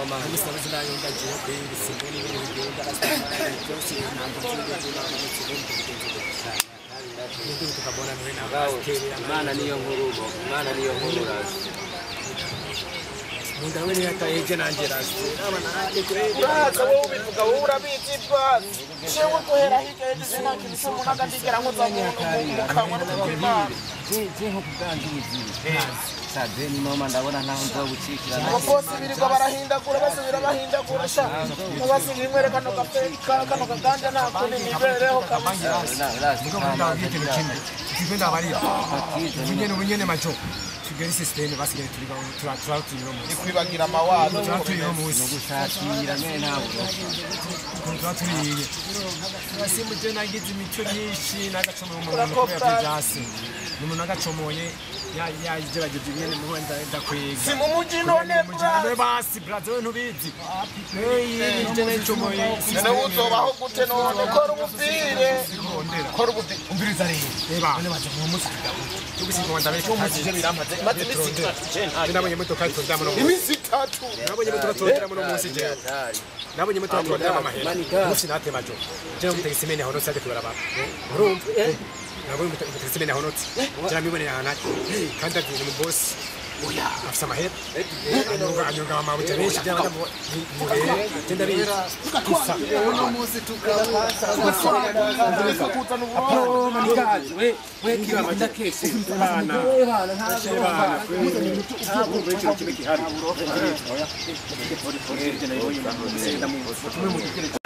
mama Mustafa zinayo ndagiye kwingisiga n'ibintu bigenda asitara byose ntabwo byigeze ntabwo tukabona mwe Imana niyo nkuru razi Munda we yatayeje nanje razi uraza wowe ubivuga wowe urabizi twazi shewe guhera higeze sinaka ibisumu n'agatigera ngo zamuntu mukanwa n'Imana je nko kugangiza sade ni mama ndabona ntaho nzobukikira abaposi birirwa barahindagura basubira bahindagura sha basubira imwere kano kaganda nako nibereho kabisa niko ndabwiye kimwe kigenda bari ubunyene macho tugeri system basigere turimo ikwibagira amawano turimo muzi no gushakira nyene ntabwo turiye basimuje nagize imico myinshi nagacomo mu muntu yabyase n'umuntu agacomoye yagerageje nyene mu wenda ndakwiga si mu muji none basi brother we ntubizi je nacomoye none uzobaho gute none kora ubuvire umbiriza rero none baje mu musi tugusiga wanda beke umujije biramaze maze imisi 3 nabonye motoka itonda mu imisi 3 nabonye motoka itonda mu musi je nabonye motoka itonda mu mahera musi nate majo je mutegisi mene hono sade kubaraba urumva nabonye mutegisi mene hono je mibone yana kandi ati mu boss oya afisa mahera anyonga mama buje benshi je ndamo tenda bi kusa uno musi tukapasa manikazi we kiba ndakese bana bana ntabwo kimwe kihari oya